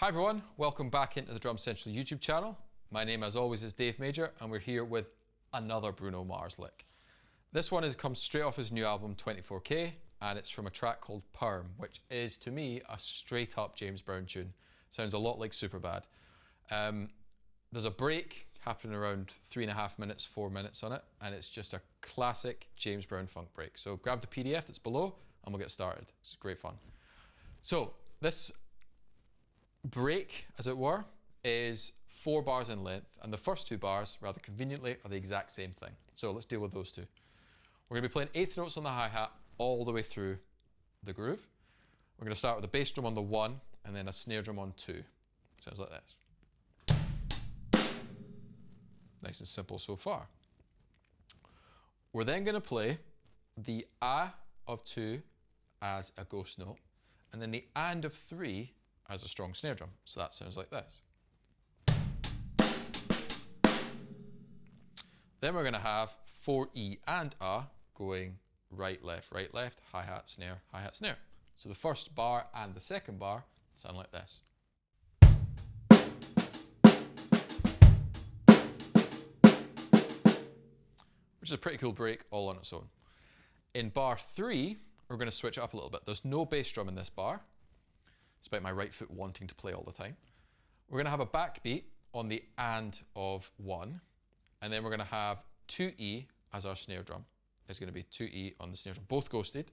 Hi everyone, welcome back into the Drum Central YouTube channel. My name as always is Dave Major and we're here with another Bruno Mars lick. This one comes straight off his new album 24K and it's from a track called Perm, which is to me a straight up James Brown tune. Sounds a lot like Superbad. There's a break happening around 3.5 minutes, 4 minutes on it, and it's just a classic James Brown funk break. So grab the PDF that's below and we'll get started. It's great fun. So this break, as it were, is 4 bars in length, and the first 2 bars, rather conveniently, are the exact same thing. So let's deal with those two. We're going to be playing 8th notes on the hi-hat all the way through the groove. We're going to start with a bass drum on the 1 and then a snare drum on 2. Sounds like this. Nice and simple so far. We're then going to play the ah of 2 as a ghost note, and then the and of 3 as a strong snare drum. So that sounds like this. Then we're going to have 4E and A going right, left, hi-hat, snare. So the first bar and the second bar sound like this. Which is a pretty cool break all on its own. In bar 3, we're going to switch it up a little bit. There's no bass drum in this bar, despite my right foot wanting to play all the time. We're going to have a backbeat on the and of 1, and then we're going to have 2E as our snare drum. It's going to be 2E on the snare drum, both ghosted,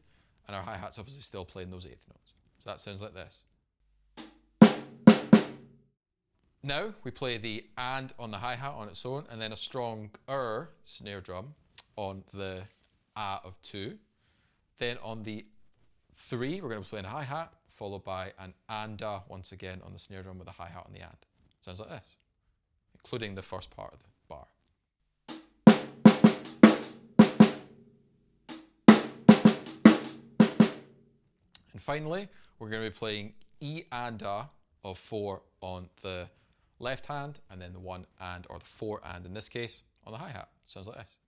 and our hi-hat's obviously still playing those 8th notes. So that sounds like this. Now we play the and on the hi-hat on its own, and then a stronger snare drum on the a of 2. Then on the 3, we're going to be playing a hi-hat, followed by an and-a once again on the snare drum with a hi-hat on the and. Sounds like this, including the first part of the bar. And finally, we're going to be playing E and A of 4 on the left hand, and then the 1 and, or the 4 and in this case, on the hi-hat. Sounds like this.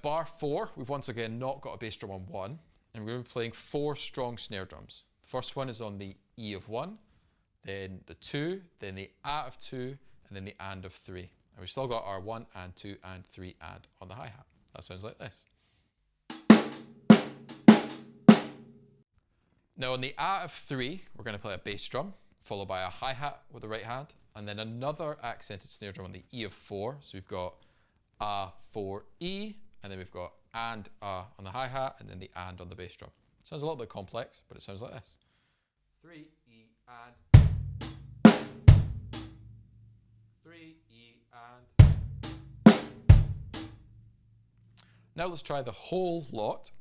Bar 4, we've once again not got a bass drum on 1, and we're going to be playing 4 strong snare drums. The first one is on the E of 1, then the 2, then the A of 2, and then the and of 3. And we've still got our 1 and 2 and 3 and on the hi-hat. That sounds like this. Now on the A of 3, we're going to play a bass drum, followed by a hi-hat with the right hand, and then another accented snare drum on the E of 4. So we've got A, 4, E, and then we've got and A on the hi-hat, and then the and on the bass drum. Sounds a little bit complex, but it sounds like this. 3, E, and 3, E, and. Now let's try the whole lot.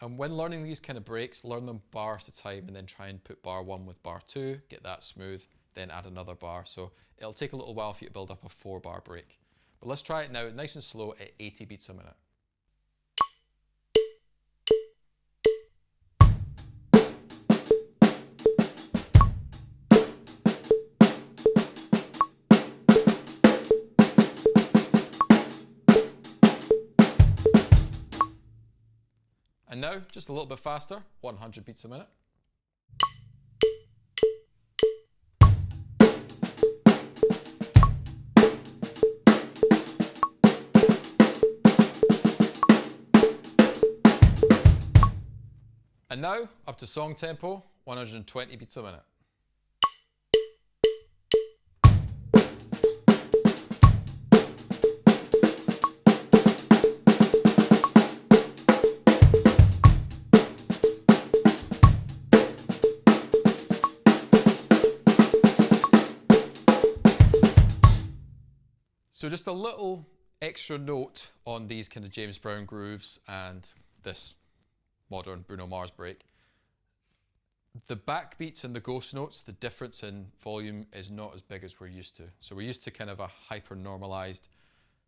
And when learning these kind of breaks, learn them bar at a time and then try and put bar 1 with bar 2, get that smooth, then add another bar. So it'll take a little while for you to build up a 4-bar break. But let's try it now nice and slow at 80 beats a minute. And now, just a little bit faster, 100 beats a minute. And now, up to song tempo, 120 beats a minute. So just a little extra note on these kind of James Brown grooves and this modern Bruno Mars break. The backbeats and the ghost notes, the difference in volume is not as big as we're used to. So we're used to kind of a hyper-normalized,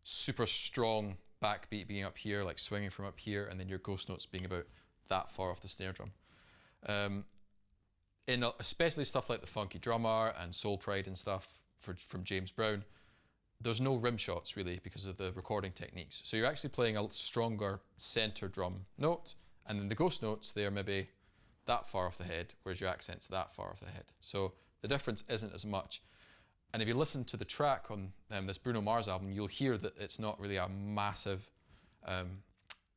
super strong backbeat being up here, like swinging from up here, and then your ghost notes being about that far off the snare drum. Especially stuff like the Funky Drummer and Soul Pride and stuff from James Brown, there's no rim shots really because of the recording techniques. So you're actually playing a stronger center drum note, and then the ghost notes, they're maybe that far off the head, whereas your accent's that far off the head. So the difference isn't as much. And if you listen to the track on this Bruno Mars album, you'll hear that it's not really a massive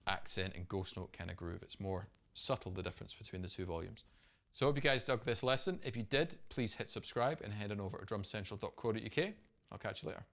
accent and ghost note kind of groove. It's more subtle, the difference between the two volumes. So I hope you guys dug this lesson. If you did, please hit subscribe and head on over to drumcentral.co.uk. I'll catch you later.